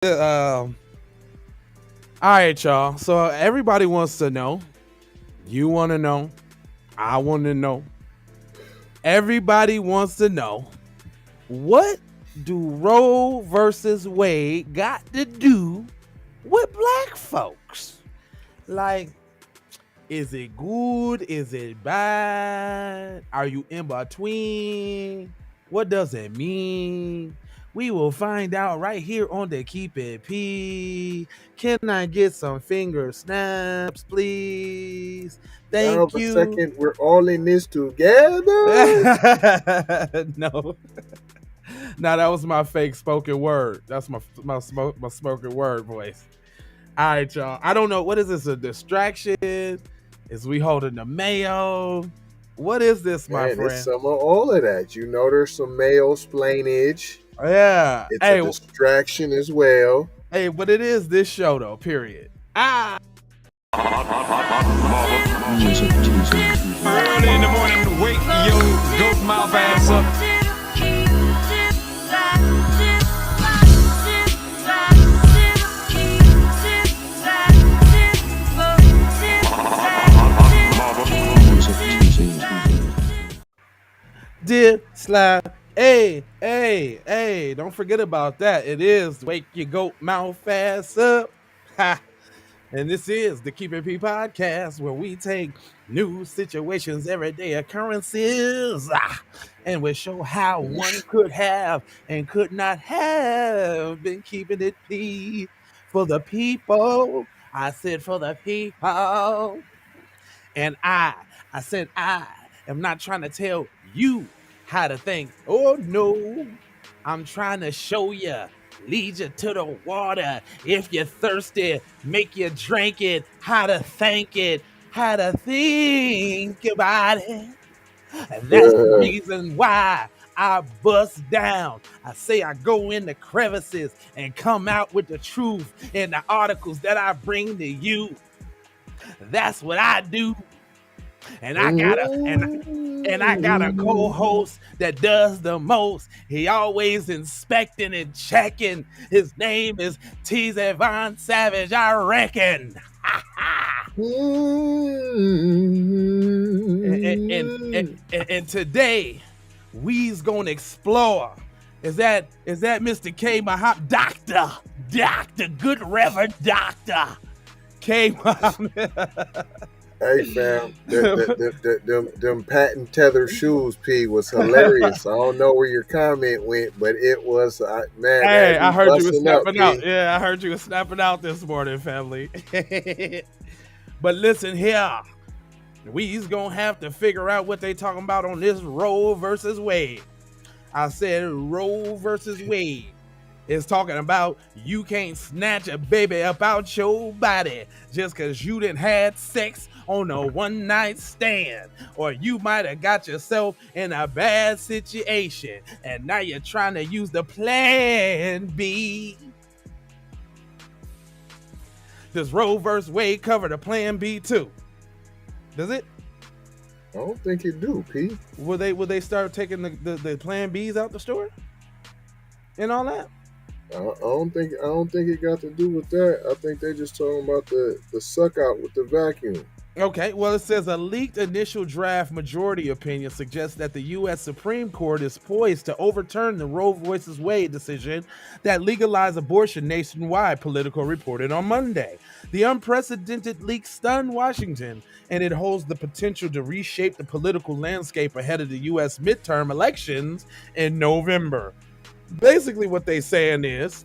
All right, y'all. So everybody wants to know. You want to know. I want to know. Everybody wants to know, what do Roe versus Wade got to do with black folks? Like, is it good? Is it bad? Are you in between? What does it mean? We will find out right here on the Keep It P. Can I get some finger snaps, please? Now Thank of a you. second, we're all in this together. No. No, that was my fake spoken word. That's my spoken word voice. All right, y'all. I don't know. What is this? A distraction? Is we holding the mayo? What is this, my And it's friend? some of all of that. You know, there's some male splainage. Yeah. It's a distraction as well. Hey, but it is this show though. Period. Ah. Early in the morning, wake your goat mouth ass up. Did slide. Hey, don't forget about that. It is wake your goat mouth ass up. Ha. And this is the Keep It P podcast, where we take new situations, everyday occurrences, and we show how one could have and could not have been keeping it P for the people. I said for the people. And I said I am not trying to tell you how to think. Oh no, I'm trying to show you, lead you to the water. If you're thirsty, make you drink it. How to thank it, how to think about it. And that's the reason why I bust down. I say I go in the crevices and come out with the truth in the articles that I bring to you. That's what I do. And I got a co-host that does the most. He always inspecting and checking. His name is TZ Von Savage, I reckon. and today we's gonna explore. Is that Mr. K Muhammad, Doctor, good Reverend Doctor K Muhammad? Hey fam, them patent tether shoes, P, was hilarious. I don't know where your comment went, but it was, man. Hey, I heard you was snapping out. P. Yeah, I heard you was snapping out this morning, family. But listen here, we's gonna have to figure out what they talking about on this Roe versus Wade. I said Roe versus Wade is talking about you can't snatch a baby up out your body just because you didn't had sex on a one-night stand, or you might have got yourself in a bad situation and now you're trying to use the plan B. Does Roe versus Wade cover the plan B too? Does it? I don't think it do, P. Will they start taking the plan Bs out the store and all that? I don't think it got to do with that. I think they just talking about the suck out with the vacuum. Okay, well, it says a leaked initial draft majority opinion suggests that the U.S. Supreme Court is poised to overturn the Roe versus Wade decision that legalized abortion nationwide, Politico reported on Monday. The unprecedented leak stunned Washington, and it holds the potential to reshape the political landscape ahead of the U.S. midterm elections in November. Basically, what they're saying is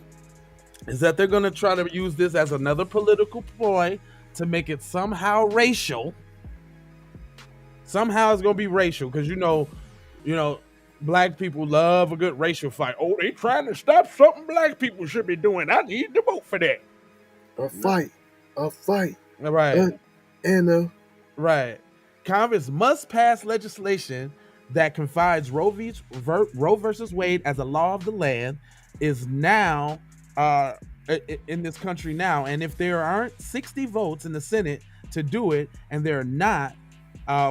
that they're going to try to use this as another political ploy to make it somehow racial. Somehow it's gonna be racial because you know, black people love a good racial fight. Oh, they trying to stop something black people should be doing. I need to vote for that. A fight. Right. Right. Congress must pass legislation that confides Roe versus Wade as a law of the land is now in this country now, and if there aren't 60 votes in the Senate to do it, and they're not,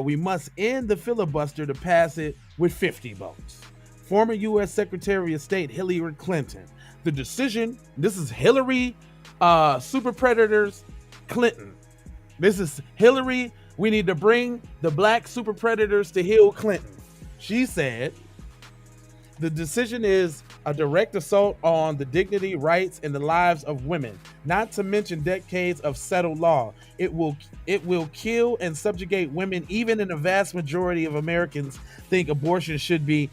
we must end the filibuster to pass it with 50 votes. Former U.S. Secretary of State Hillary Clinton, The decision, this is Hillary, super predators, Clinton. This is Hillary. We need to bring the black super predators to Hill Clinton. She said, the decision is a direct assault on the dignity, rights, and the lives of women, not to mention decades of settled law. It will kill and subjugate women, even in a vast majority of Americans think abortion should be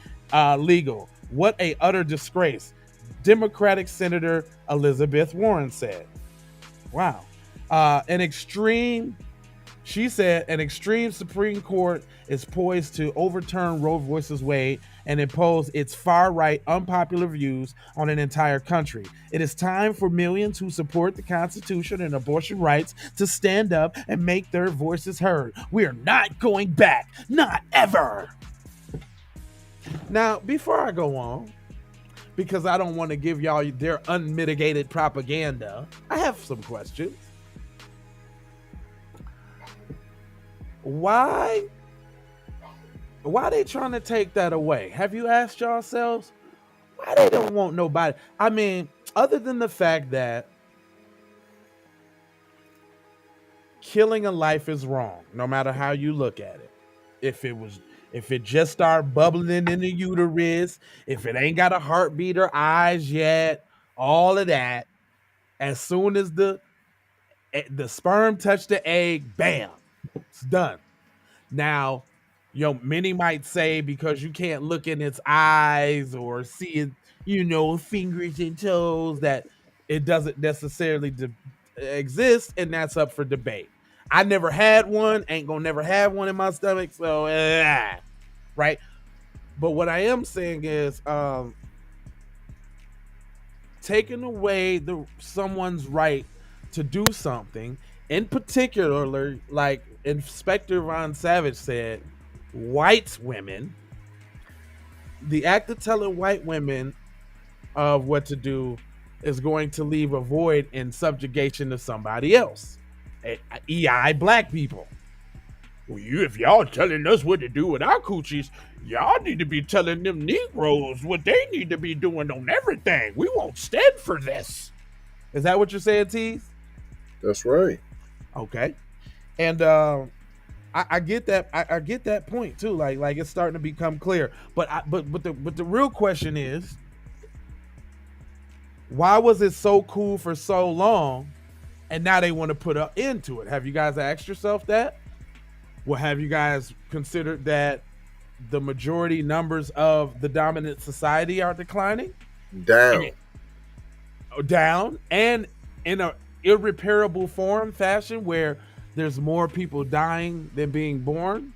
legal. What a utter disgrace, Democratic Senator Elizabeth Warren said. Wow. She said an extreme Supreme Court is poised to overturn Roe v. Wade and impose its far-right, unpopular views on an entire country. It is time for millions who support the Constitution and abortion rights to stand up and make their voices heard. We are not going back, not ever. Now, before I go on, because I don't want to give y'all their unmitigated propaganda, I have some questions. Why they trying to take that away? Have you asked yourselves why they don't want nobody? I mean, other than the fact that killing a life is wrong, no matter how you look at it. If it just start bubbling in the uterus, if it ain't got a heartbeat or eyes yet, all of that, as soon as the sperm touch the egg, bam, it's done. Now, many might say because you can't look in its eyes or see it, fingers and toes, that it doesn't necessarily exist, and that's up for debate. I never had one, ain't gonna never have one in my stomach, so right. But what I am saying is, taking away someone's right to do something, in particular, like Inspector Von Savage said, white women, the act of telling white women of what to do is going to leave a void in subjugation to somebody else, EI black people. Well, if y'all telling us what to do with our coochies, y'all need to be telling them Negroes what they need to be doing on everything. We won't stand for this. Is that what you're saying, Tease? That's right. Okay. And I get that. I get that point too. Like it's starting to become clear. But the real question is, why was it so cool for so long, and now they want to put an end to it? Have you guys asked yourself that? Well, have you guys considered that the majority numbers of the dominant society are declining? Down, and in an irreparable fashion where there's more people dying than being born,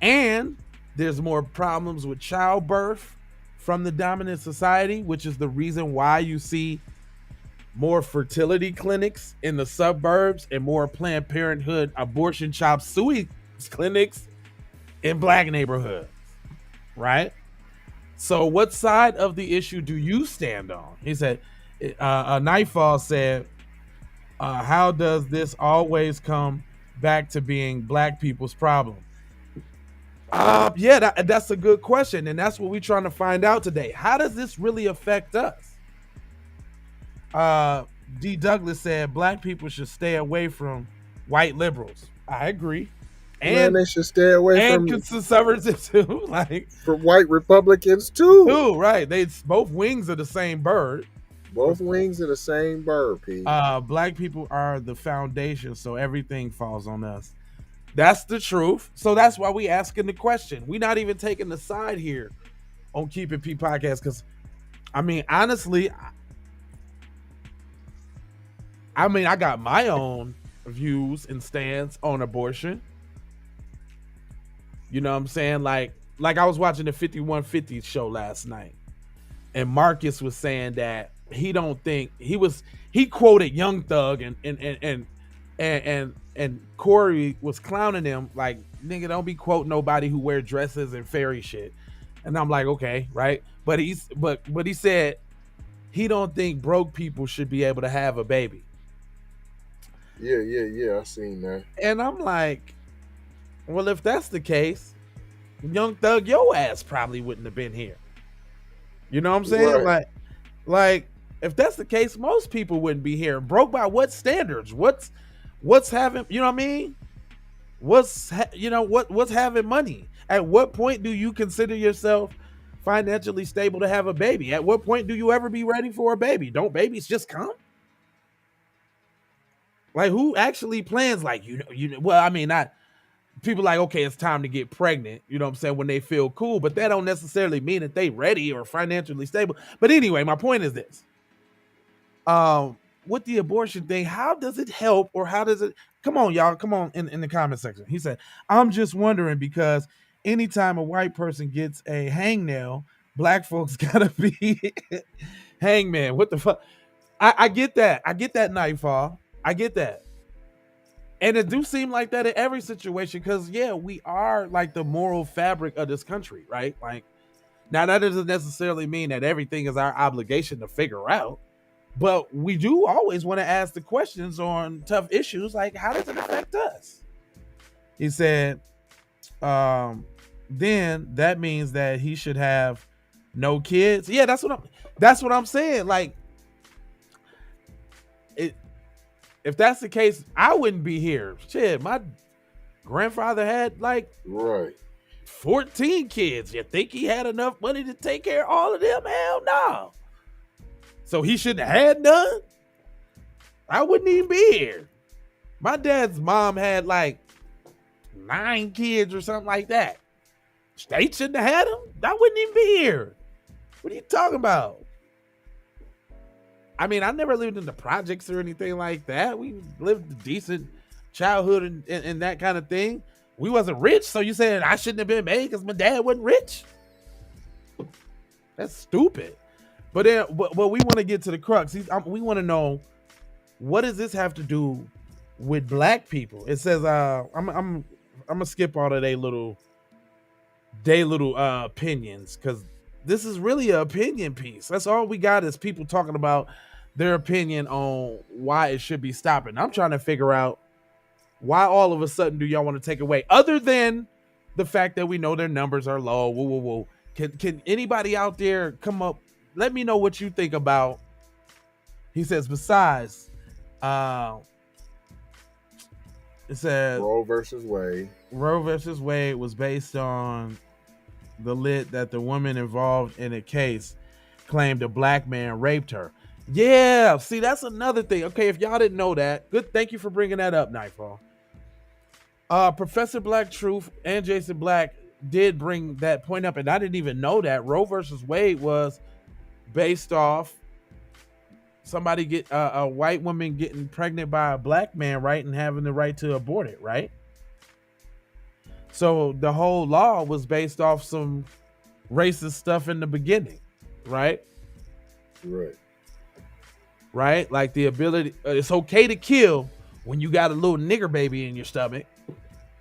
and there's more problems with childbirth from the dominant society, which is the reason why you see more fertility clinics in the suburbs and more Planned Parenthood abortion chop suey clinics in black neighborhoods, right? So what side of the issue do you stand on? He said, Nightfall said, how does this always come back to being black people's problem? Yeah, that's a good question. And that's what we're trying to find out today. How does this really affect us? D. Douglas said black people should stay away from white liberals. I agree. And they should stay away from conservatives too. From white Republicans too. Right. It's both wings of the same bird. Both wings of the same bird, Pete. Black people are the foundation, so everything falls on us. That's the truth. So that's why we asking the question. We're not even taking the side here on Keep It P podcast, because I mean, honestly, I got my own views and stance on abortion. You know what I'm saying? Like I was watching the 5150 show last night, and Marcus was saying that he don't think he quoted Young Thug and Corey was clowning him like, nigga, don't be quoting nobody who wear dresses and fairy shit. And I'm like, okay, right? But he said he don't think broke people should be able to have a baby. Yeah, I seen that. And I'm like, well, if that's the case, Young Thug, your ass probably wouldn't have been here. You know what I'm saying? Right. Like, Like, if that's the case, most people wouldn't be here. Broke by what standards? What's having, you know what I mean? What's having money? At what point do you consider yourself financially stable to have a baby? At what point do you ever be ready for a baby? Don't babies just come? Like, who actually plans, like, well, I mean, not people like, okay, it's time to get pregnant, you know what I'm saying, when they feel cool, but that don't necessarily mean that they ready or financially stable. But anyway, my point is this. With the abortion thing, how does it help, or how does it, come on, y'all, come on in the comment section. He said, I'm just wondering, because anytime a white person gets a hangnail, black folks gotta be hangman. What the fuck? I get that. I get that, Nightfall. I get that. And it do seem like that in every situation, because yeah, we are like the moral fabric of this country, right? Like, now that doesn't necessarily mean that everything is our obligation to figure out, but we do always want to ask the questions on tough issues, like, how does it affect us? He said, then that means that he should have no kids. Yeah, that's what I'm saying. Like, if that's the case, I wouldn't be here. Shit, my grandfather had like 14 kids. You think he had enough money to take care of all of them? Hell no. So he shouldn't have had none? I wouldn't even be here. My dad's mom had like 9 kids or something like that. They shouldn't have had them? I wouldn't even be here. What are you talking about? I mean, I never lived in the projects or anything like that. We lived a decent childhood and that kind of thing. We wasn't rich, so you said I shouldn't have been made because my dad wasn't rich? That's stupid. But then, but we want to get to the crux. We want to know, what does this have to do with black people? It says, I'm gonna skip all of their little opinions, because this is really an opinion piece. That's all we got, is people talking about their opinion on why it should be stopping. I'm trying to figure out, why all of a sudden do y'all want to take away, other than the fact that we know their numbers are low? Whoa. Can anybody out there come up? Let me know what you think about. He says, besides, it says Roe versus Wade. Roe versus Wade was based on the lit that the woman involved in a case claimed a black man raped her. Yeah, see, that's another thing. Okay, if y'all didn't know that, good. Thank you for bringing that up, Nightfall. Professor Black Truth and Jason Black did bring that point up, and I didn't even know that Roe versus Wade was based off somebody get a white woman getting pregnant by a black man, right, and having the right to abort it, right? So the whole law was based off some racist stuff in the beginning, right? Right? Like the ability, it's okay to kill when you got a little nigger baby in your stomach,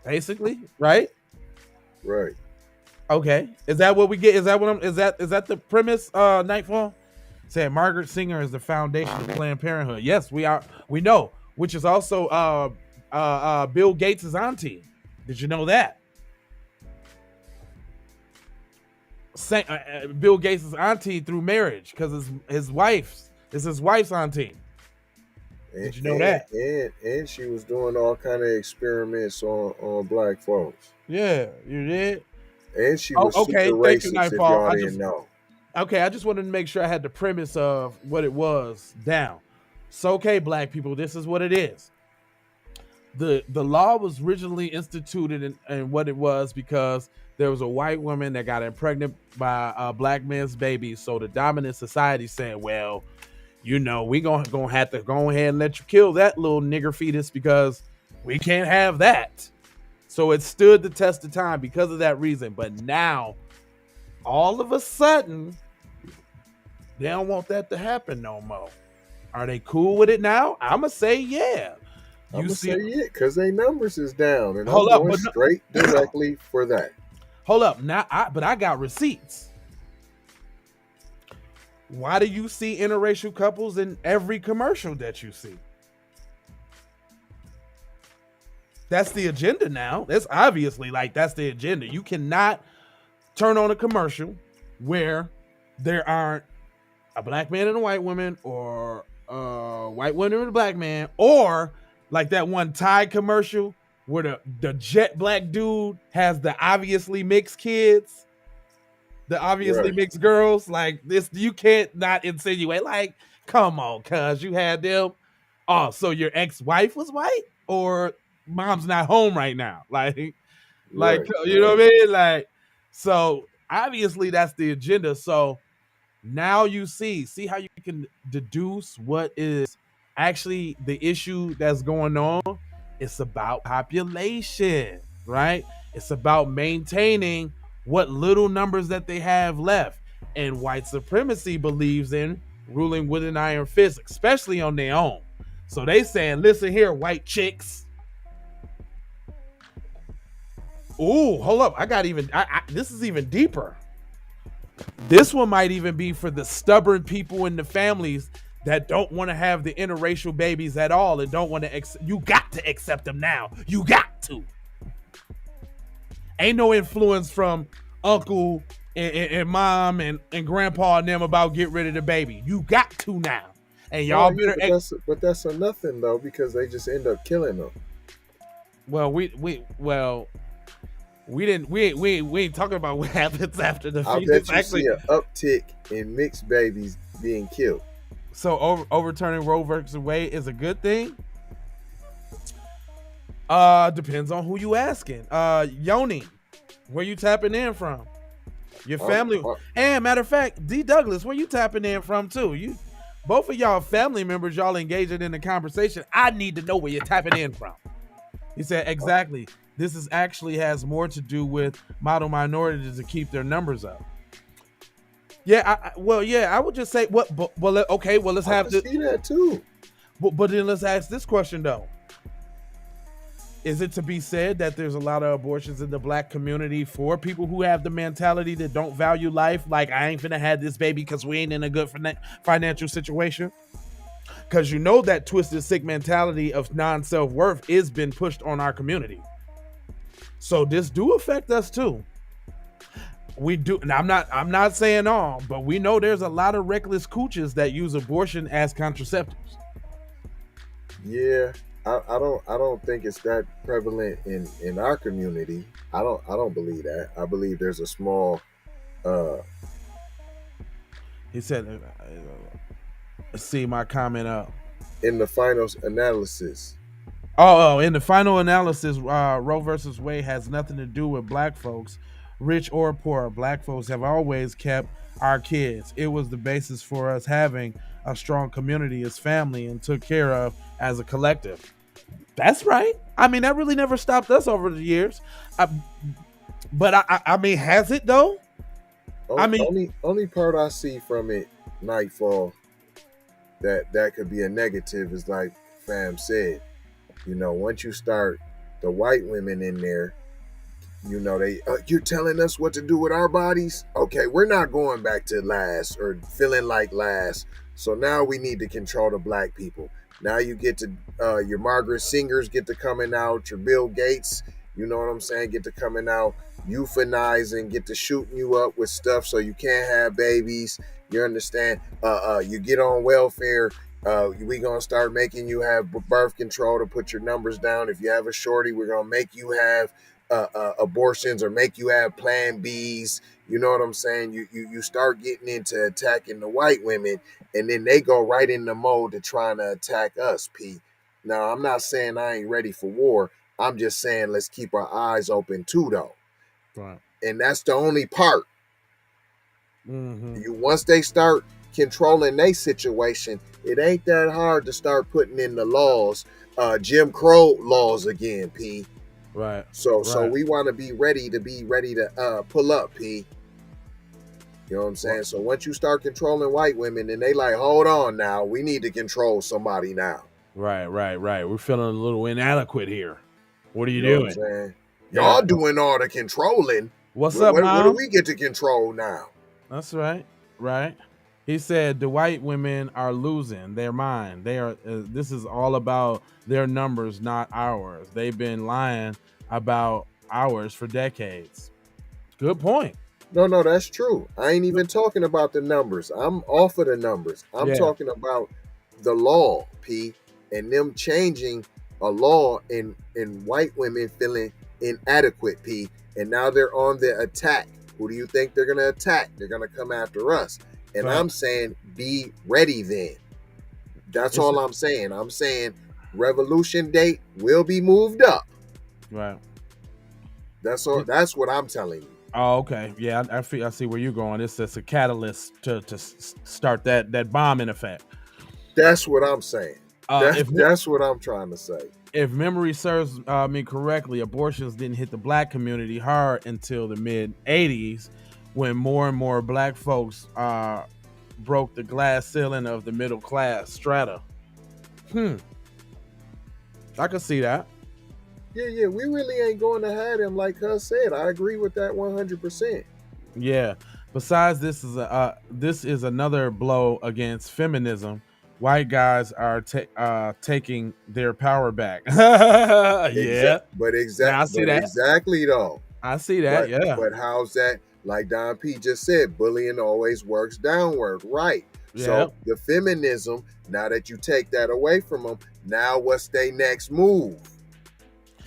basically, right? Right. Okay. Is that what we get? Is that the premise, Nightfall? Saying Margaret Sanger is the foundation of Planned Parenthood. Yes, we know, which is also Bill Gates' auntie. Did you know that? Bill Gates' auntie through marriage, because his wife's auntie. Did you know that? And she was doing all kind of experiments on black folks. Yeah, you did. And she was super racist, if y'all didn't know. Okay, I just wanted to make sure I had the premise of what it was down. So, okay, black people, this is what it is. The law was originally instituted and what it was because there was a white woman that got impregnated by a black man's baby. So the dominant society said, well, you know, we gonna have to go ahead and let you kill that little nigger fetus because we can't have that. So it stood the test of time because of that reason. But now, all of a sudden, they don't want that to happen no more. Are they cool with it now? I'ma say yeah. I'm gonna say yeah, because their numbers is down, and I'm going straight directly for that. Hold up, now I got receipts. Why do you see interracial couples in every commercial that you see? That's the agenda now. That's obviously that's the agenda. You cannot turn on a commercial where there aren't a black man and a white woman, or white woman and a black man, or like that one Tide commercial where the jet black dude has the obviously mixed kids, the obviously mixed girls. Like this, you can't not insinuate. Like, come on, cuz you had them. Oh, so your ex-wife was white, or mom's not home right now? Like, you know what I mean? Like, so obviously that's the agenda. So now you see how you can deduce what is actually the issue that's going on. It's about population, right? It's about maintaining what little numbers that they have left. And white supremacy believes in ruling with an iron fist, especially on their own. So they saying, listen here, white chicks. Ooh, hold up. This is even deeper. This one might even be for the stubborn people in the families that don't want to have the interracial babies at all and don't want to you got to accept them now. You got to. Ain't no influence from uncle and mom and grandpa and them about get rid of the baby. You got to now. And y'all better. But that's a nothing though, because they just end up killing them. Well, we ain't talking about what happens after the fetus. I bet you see an uptick in mixed babies being killed. So overturning Roe versus Wade is a good thing? Depends on who you asking. Yoni, where you tapping in from? Your family. And matter of fact, D. Douglas, where you tapping in from too? Both of y'all family members, y'all engaging in the conversation. I need to know where you're tapping in from. He said, exactly. This is actually has more to do with model minorities to keep their numbers up. Yeah, I would just say, let's have this. See that too. But then let's ask this question though. Is it to be said that there's a lot of abortions in the black community for people who have the mentality that don't value life? Like, I ain't finna have this baby because we ain't in a good financial situation. Because you know that twisted, sick mentality of non-self-worth is been pushed on our community. So this do affect us too. We do, and I'm not saying all, but we know there's a lot of reckless cooches that use abortion as contraceptives. Yeah, I don't think it's that prevalent in our community. I don't believe that. I believe there's a small. He said, "See my comment up." In the final analysis. In the final analysis, Roe versus Wade has nothing to do with black folks, rich or poor. Black folks have always kept our kids. It was the basis for us having a strong community as family and took care of as a collective. That's right. I mean, that really never stopped us over the years. But I mean, has it though? Only part I see from it, Nightfall, that could be a negative is like Fam said. You know, once you start the white women in there, you know, you're telling us what to do with our bodies. Okay, we're not going back to last or feeling like last. So now we need to control the black people. Now you get to your Margaret Singers get to coming out, your Bill Gates, you know what I'm saying, get to coming out, euthanizing, get to shooting you up with stuff so you can't have babies. You understand? You get on welfare. We gonna start making you have birth control to put your numbers down. If you have a shorty, we're gonna make you have abortions or make you have Plan Bs. You know what I'm saying? You start getting into attacking the white women, and then they go right in the mode to trying to attack us, P. Now, I'm not saying I ain't ready for war. I'm just saying let's keep our eyes open too, though. Right. And that's the only part. Mm-hmm. Once they start controlling their situation, it ain't that hard to start putting in the laws, Jim Crow laws again, P. Right. So we want to be ready to pull up, P. You know what I'm saying? So once you start controlling white women, then they like, hold on now, we need to control somebody now. Right. We're feeling a little inadequate here. What are you doing? What I'm saying? Y'all doing all the controlling. What's up, Mom? What do we get to control now? That's right. Right. He said the white women are losing their mind. They are. This is all about their numbers, not ours. They've been lying about ours for decades. Good point. No, that's true. I ain't even talking about the numbers. I'm off of the numbers. I'm talking about the law, P, and them changing a law in white women feeling inadequate, P, and now they're on the attack. Who do you think they're gonna attack? They're gonna come after us. And I'm saying be ready then. That's all I'm saying. I'm saying revolution date will be moved up. Right. That's all. That's what I'm telling you. Oh, okay. Yeah, I see where you're going. It's a catalyst to start that bomb in effect. That's what I'm saying. That's what I'm trying to say. If memory serves me correctly, abortions didn't hit the black community hard until the mid 80s, when more and more black folks broke the glass ceiling of the middle class strata. I can see that. Yeah, we really ain't going to have them, like Cuz said. I agree with that 100%. Yeah. Besides, this is another blow against feminism. White guys are taking their power back. Yeah, but exactly though. I see that. But how's that? Like Don P just said, bullying always works downward, right? Yeah. So the feminism, now that you take that away from them, now what's their next move?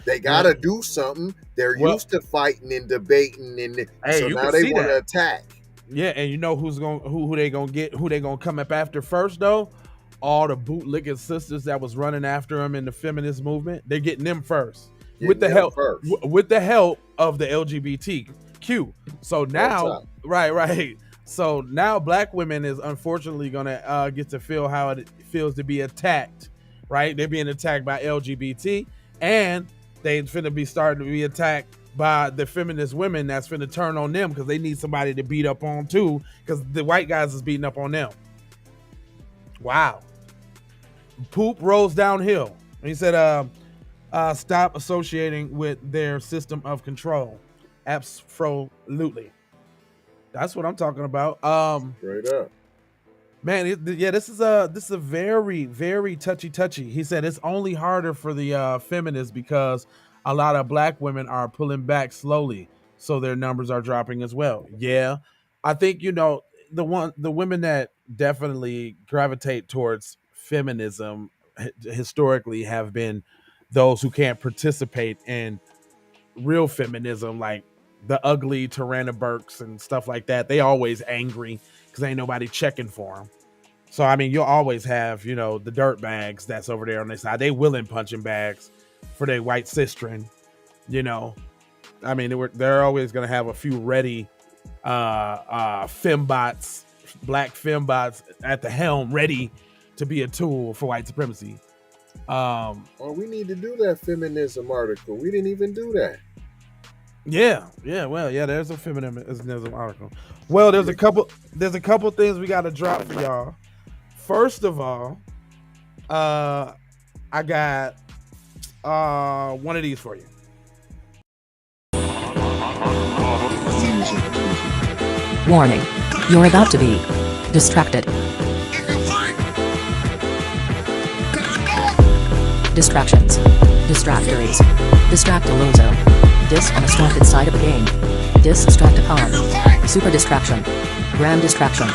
They gotta do something. They're used to fighting and debating, and so now they want to attack. Yeah, and you know who they gonna get? Who they gonna come up after first though? All the bootlicking sisters that was running after them in the feminist movement. They're getting them first with the help of the LGBTQ. So now, right. So now black women is unfortunately gonna get to feel how it feels to be attacked. Right, they're being attacked by LGBT, and they finna be starting to be attacked by the feminist women that's finna turn on them because they need somebody to beat up on too, because the white guys is beating up on them. Wow. Poop rolls downhill. He said, stop associating with their system of control. Absolutely. That's what I'm talking about. Straight up. Man, this is a very, very touchy. He said it's only harder for the feminists because a lot of black women are pulling back slowly, so their numbers are dropping as well. Yeah, I think the women that definitely gravitate towards feminism historically have been those who can't participate in real feminism, like the ugly Tarana Burks and stuff like that. They always angry because ain't nobody checking for them. So I mean, you'll always have the dirt bags that's over there on their side. They willing punching bags for their white sistren. I mean, they're always gonna have a few ready fembots, black fembots at the helm, ready to be a tool for white supremacy. We need to do that feminism article. We didn't even do that. Yeah. Well, there's a feminism article. Well, there's a couple things we got to drop for y'all. First of all, I got one of these for you. Warning, you're about to be distracted. Distractions. Distractories. Distractolozo. Dis on a started side of a game. Distract upon. Super distraction. Grand distraction.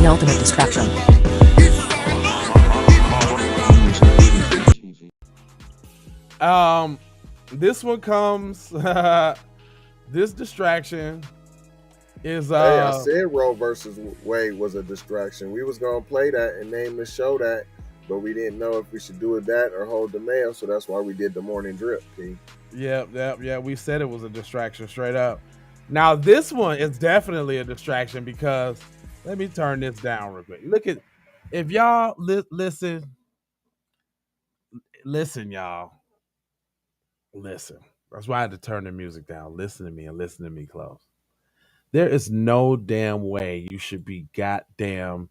The ultimate distraction. This one comes this distraction is hey, I said Roe versus Wade was a distraction. We was gonna play that and name the show that, but we didn't know if we should do it that or hold the mail, so that's why we did the morning drip. P. Yeah. We said it was a distraction straight up. Now this one is definitely a distraction because let me turn this down real quick. Look at if y'all listen, y'all. Listen. That's why I had to turn the music down. Listen to me and listen to me close. There is no damn way you should be goddamn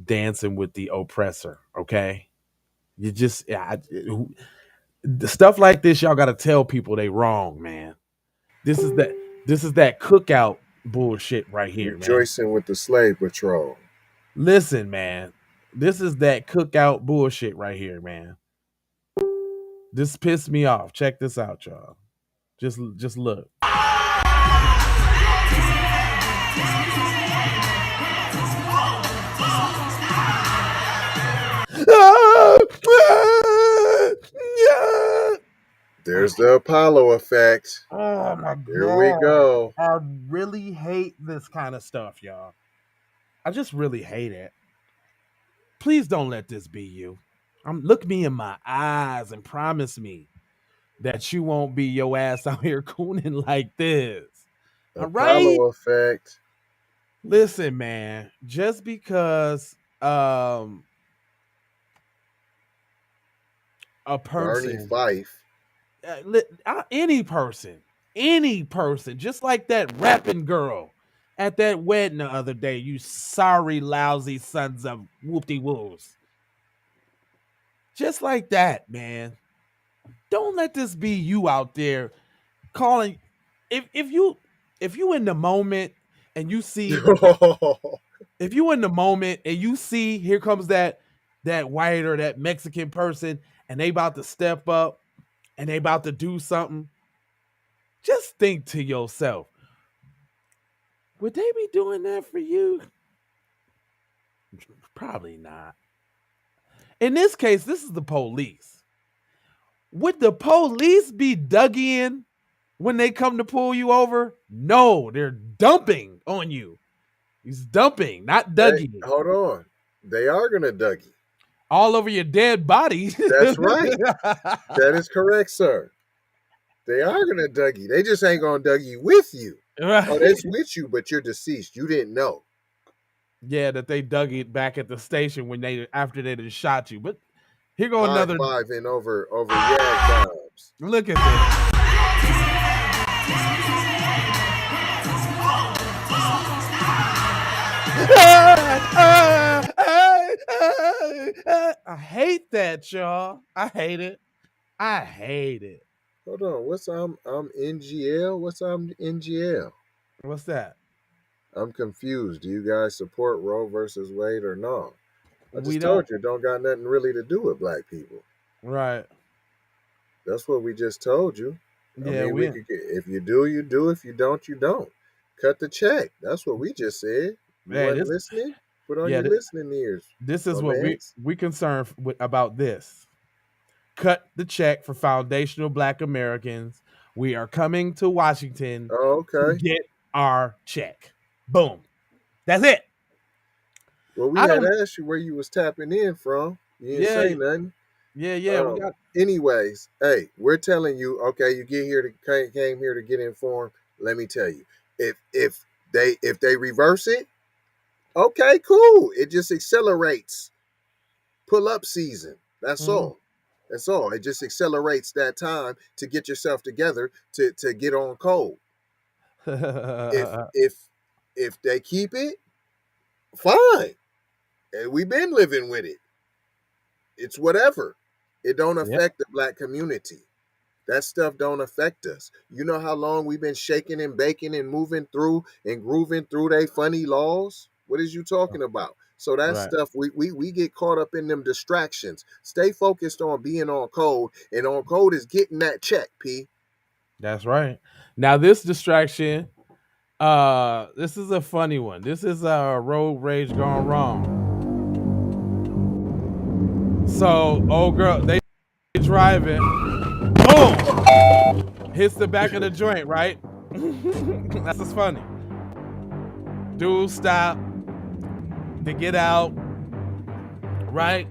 dancing with the oppressor, okay? You just stuff like this, y'all got to tell people they wrong, man. This is that cookout bullshit right here, rejoicing with the slave patrol. Listen, man, this is that cookout bullshit right here, man. This pissed me off. Check this out, y'all. Just look. There's the Apollo effect. Oh my god. Here we go. I really hate this kind of stuff, y'all. I just really hate it. Please don't let this be you. Look me in my eyes and promise me that you won't be your ass out here cooning like this. All right? Apollo effect. Listen, man, just because a person, Barney Fife, any person, just like that rapping girl at that wedding the other day, you sorry, lousy sons of whoop-de-woos. Just like that, man. Don't let this be you out there calling. If you in the moment and you see, if you in the moment and you see, here comes that white or that Mexican person, and they about to step up and they about to do something, just think to yourself, would they be doing that for you? Probably not. In this case, this is the police. Would the police be dug in when they come to pull you over? No, they're dumping on you. He's dumping, not dugging. Hey, hold on. They are going to Dougie. All over your dead body. That's right. That is correct, sir. They are going to Dougie. They just ain't going to Dougie with you. Right. Oh, that's with you, but you're deceased. You didn't know. Yeah, that they dug it back at the station after they done shot you. But here go another 5 and over Yag Bombs. Look at this. I hate that, y'all. I hate it. Hold on. What's I'm NGL? What's I'm NGL? What's that? I'm confused. Do you guys support Roe versus Wade or no? I just We told you, it don't got nothing really to do with black people. Right. That's what we just told you. Yeah, I mean, if you do, you do. If you don't, you don't. Cut the check. That's what we just said. You weren't listening? Put on your listening ears. This is what we concerned about this. Cut the check for foundational Black Americans. We are coming to Washington to get our check. Boom. That's it. Well, we had asked you where you was tapping in from. You didn't say nothing. Yeah. Anyways, hey, we're telling you, okay, you came here to get informed. Let me tell you, if they reverse it, okay, cool. It just accelerates pull-up season. That's all. That's all. It just accelerates that time to get yourself together to get on code. If they keep it, fine. And we've been living with it. It's whatever. It don't affect the Black community. That stuff don't affect us. You know how long we've been shaking and baking and moving through and grooving through they funny laws? What is you talking about? So that stuff, we get caught up in them distractions. Stay focused on being on code, and on code is getting that check, P. That's right. Now this distraction, this is a funny one. This is road rage gone wrong. So, old girl, they driving, boom, hits the back of the joint, right? That's just funny. Dude stop to get out, right?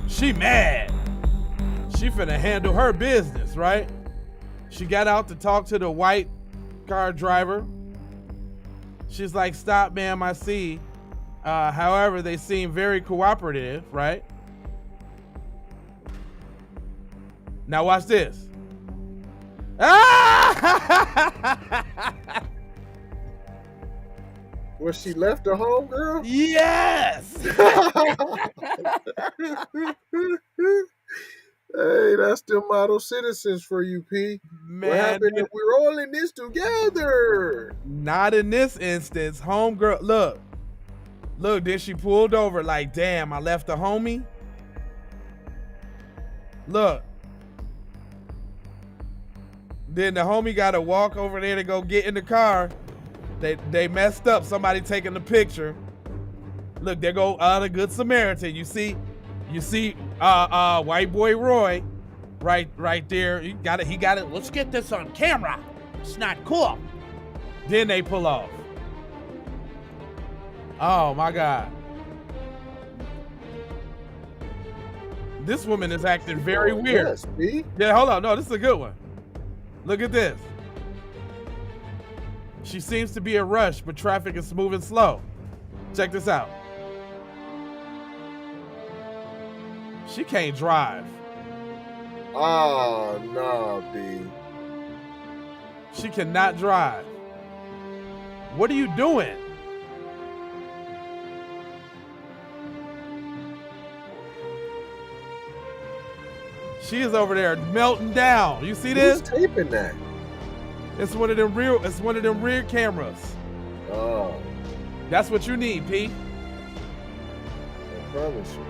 She mad. She finna handle her business, right? She got out to talk to the white car driver. She's like, stop, ma'am, I see. However, they seem very cooperative, right? Now watch this. Was she left her home, girl? Yes. Hey, that's the model citizens for you, P. Man, what happened if we're all in this together? Not in this instance. Homegirl, look, then she pulled over like, damn, I left the homie. Look. Then the homie got to walk over there to go get in the car. They messed up. Somebody taking the picture. Look, there go the Good Samaritan. You see, white boy Roy, right there. He got it. Let's get this on camera. It's not cool. Then they pull off. Oh my God. This woman is acting very weird. Yes, B. Yeah, hold on. No, this is a good one. Look at this. She seems to be in a rush, but traffic is moving slow. Check this out. She can't drive. Oh, no, B. She cannot drive. What are you doing? She is over there melting down. You see this? Who's taping that? It's one of them rear cameras. Oh. That's what you need, P. I promise you.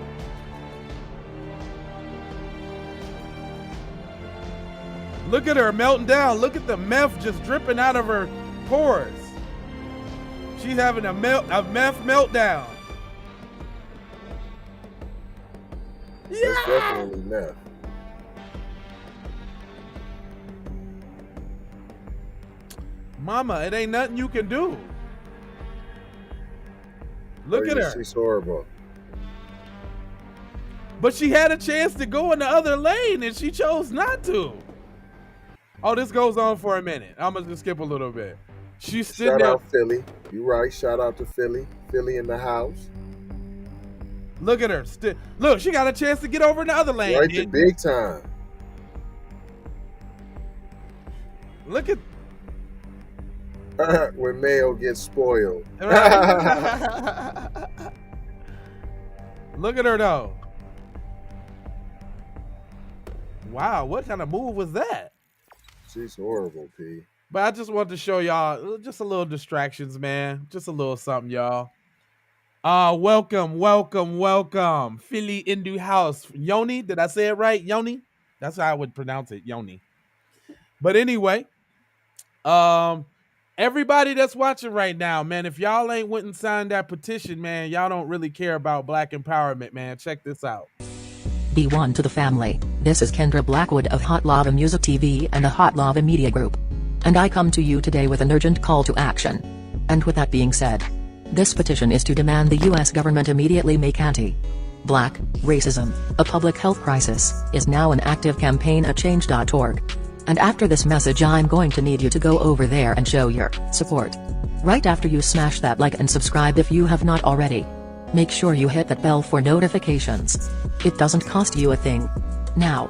Look at her melting down. Look at the meth just dripping out of her pores. She's having a meth meltdown. That's definitely meth. Mama, it ain't nothing you can do. Look at her. She's horrible. But she had a chance to go in the other lane and she chose not to. Oh, this goes on for a minute. I'm gonna just skip a little bit. She's sitting Shout there. out Philly. You right. Shout out to Philly. Philly in the house. Look at her. Look, she got a chance to get over in the other lane. Right to big time. Look at when Mayo gets spoiled. right. Look at her though. Wow, what kind of move was that? She's horrible, P. But I just wanted to show y'all just a little distractions, man. Just a little something, y'all. Welcome. Philly in the house. Yoni, did I say it right? Yoni? That's how I would pronounce it, Yoni. But anyway, everybody that's watching right now, man, if y'all ain't went and signed that petition, man, y'all don't really care about black empowerment, man. Check this out. Be one to the family. This is Kendra Blackwood of Hot Lava Music TV and the Hot Lava Media Group. And I come to you today with an urgent call to action. And with that being said, this petition is to demand the US government immediately make anti-black racism a public health crisis is now an active campaign at change.org. And after this message, I'm going to need you to go over there and show your support. Right after you smash that like and subscribe if you have not already. Make sure you hit that bell for notifications. It doesn't cost you a thing. Now,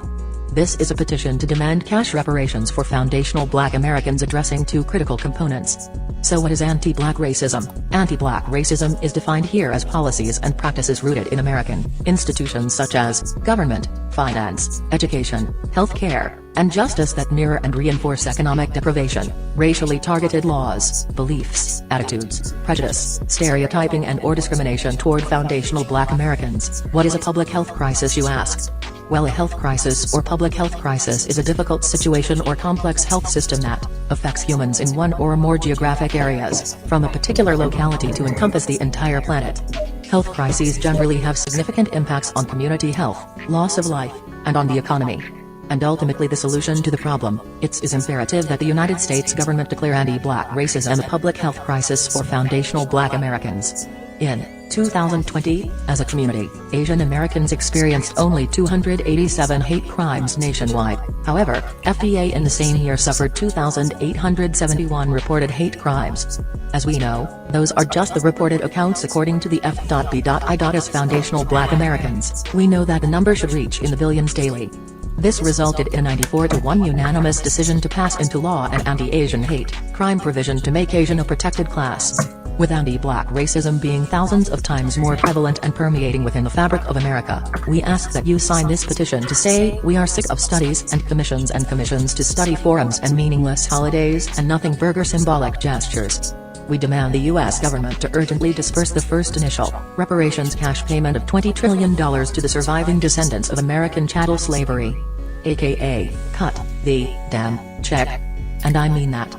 this is a petition to demand cash reparations for foundational Black Americans addressing two critical components. So what is anti-Black racism? Anti-Black racism is defined here as policies and practices rooted in American institutions such as government, finance, education, healthcare, and justice that mirror and reinforce economic deprivation, racially targeted laws, beliefs, attitudes, prejudice, stereotyping and/or discrimination toward foundational Black Americans. What is a public health crisis, you ask? Well, a health crisis or public health crisis is a difficult situation or complex health system that affects humans in one or more geographic areas, from a particular locality to encompass the entire planet. Health crises generally have significant impacts on community health, loss of life, and on the economy. And ultimately the solution to the problem, it is imperative that the United States government declare anti-Black racism a public health crisis for foundational Black Americans. In 2020, as a community, Asian Americans experienced only 287 hate crimes nationwide. However, FBA in the same year suffered 2,871 reported hate crimes. As we know, those are just the reported accounts according to the F.B.I.as foundational Black Americans. We know that the number should reach in the billions daily. This resulted in a 94-1 unanimous decision to pass into law an anti-Asian hate crime provision to make Asian a protected class. With anti-Black racism being thousands of times more prevalent and permeating within the fabric of America, we ask that you sign this petition to say we are sick of studies and commissions to study forums and meaningless holidays and nothing burger symbolic gestures. We demand the U.S. government to urgently disperse the first initial reparations cash payment of $20 trillion to the surviving descendants of American chattel slavery. AKA, cut the damn check. And I mean that.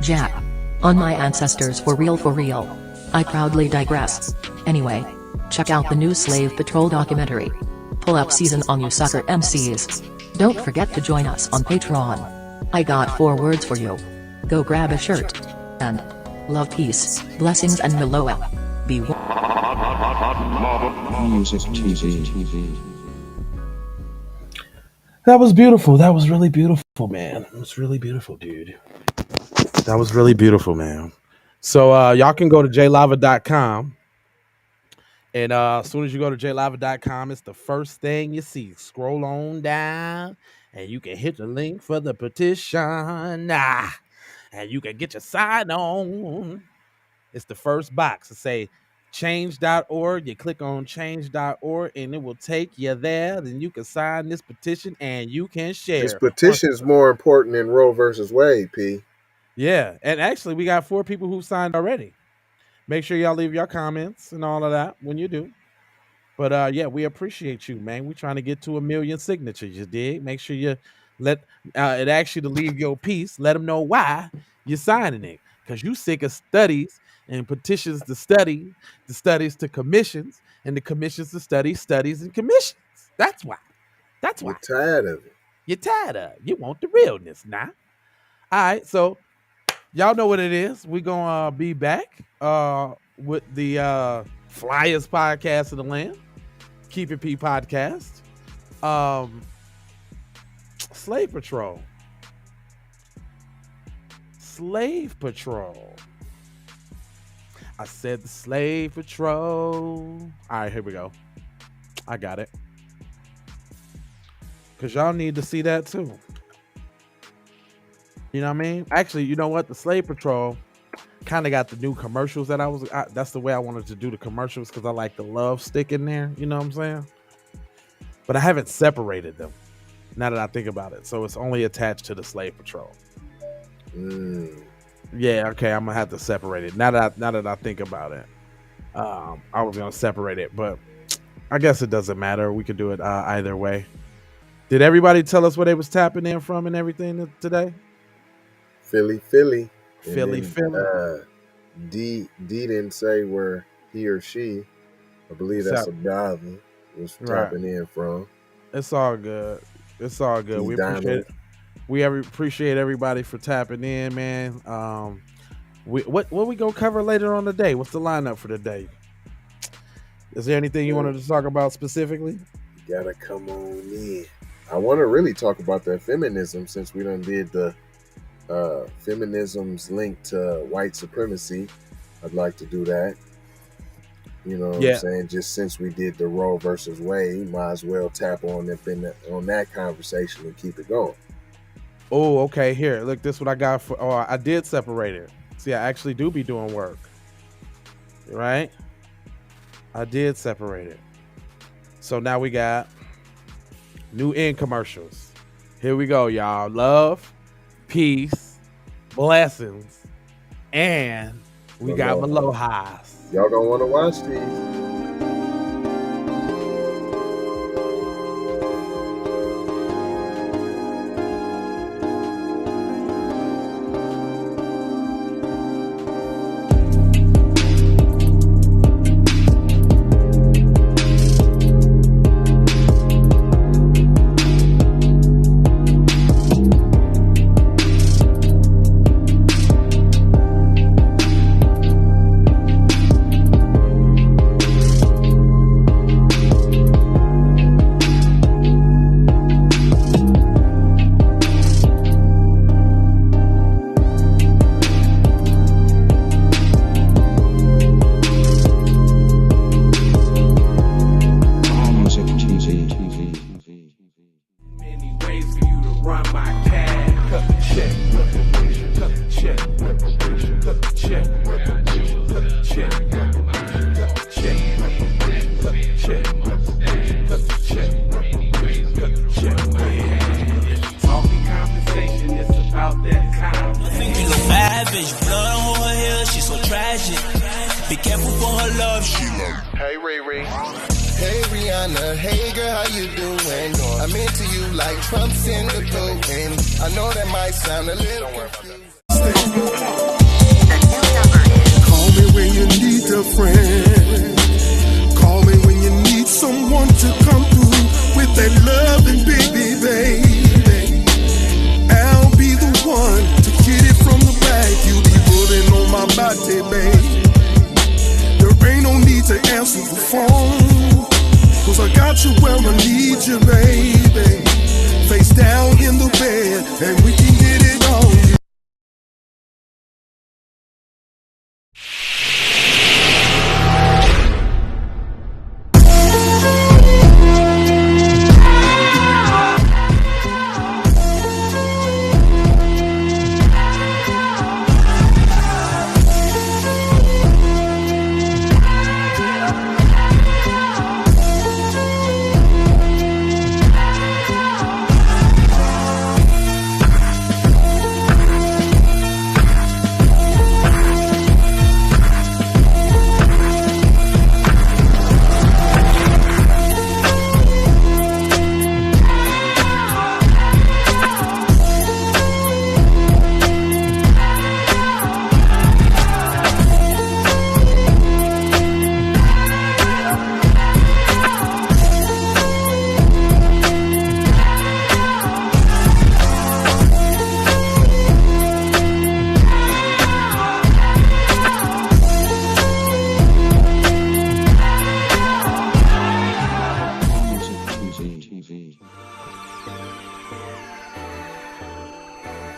Jack. On my ancestors for real. I proudly digress. Anyway, Check out the new Slave Patrol documentary. Pull up season on you sucker MCs. Don't forget to join us on Patreon. I got 4 words for you. Go grab a shirt. And love, peace, blessings and Meloa. Be Music TV. That was beautiful. That was really beautiful, man. It was really beautiful, dude. That was really beautiful, man. So y'all can go to jlava.com. And as soon as you go to jlava.com, it's the first thing you see. Scroll on down and you can hit the link for the petition. And you can get your sign on. It's the first box. It say change.org. You click on change.org and it will take you there. Then you can sign this petition and you can share. This petition is more important than Roe versus Wade, P. Yeah. And actually, we got 4 people who signed already. Make sure y'all leave your comments and all of that when you do. But yeah, we appreciate you, man. We're trying to get to 1 million signatures, you dig? Make sure you let it asks you to leave your piece. Let them know why you're signing it. Because you sick of studies and petitions to study, the studies to commissions, and the commissions to study, studies, and commissions. That's why. That's why. You're tired of it. You're tired of it. You want the realness now. All right, so y'all know what it is. We're going to be back with the Flyers podcast of the land. Keep It P podcast. Slave Patrol. Slave Patrol. I said the Slave Patrol. All right, here we go. I got it. Because y'all need to see that too. You know what I mean? Actually, you know what? The Slave Patrol kind of got the new commercials that that's the way I wanted to do the commercials because I like the love stick in there. You know what I'm saying? But I haven't separated them now that I think about it. So it's only attached to the Slave Patrol. Yeah, okay. I'm going to have to separate it. Now that I think about it, I was going to separate it, but I guess it doesn't matter. We could do it either way. Did everybody tell us where they was tapping in from and everything today? Philly. Philly. D didn't say where he or she, I believe that's a brother, was tapping in from. It's all good. It's all good. We appreciate it. We appreciate everybody for tapping in, man. What we gonna cover later on today? What's the lineup for today? Is there anything you wanted to talk about specifically? You gotta come on in. I want to really talk about that feminism since we done did the feminism's link to white supremacy. I'd like to do that. You know what I'm saying? Just since we did the Roe versus Wade, might as well tap on that conversation and keep it going. Oh, okay. Here, look, this is what I got for. Oh, I did separate it. See, I actually do be doing work. Right? I did separate it. So now we got new end commercials. Here we go, y'all. Love, peace, blessings, and we got Malohas. Y'all gonna want to watch these. Be careful for her love. She like, hey Riri. Hey Rihanna, hey girl, how you doing? I'm into you like Trump's in the boat, and I know that might sound a little confused. Call me when you need a friend.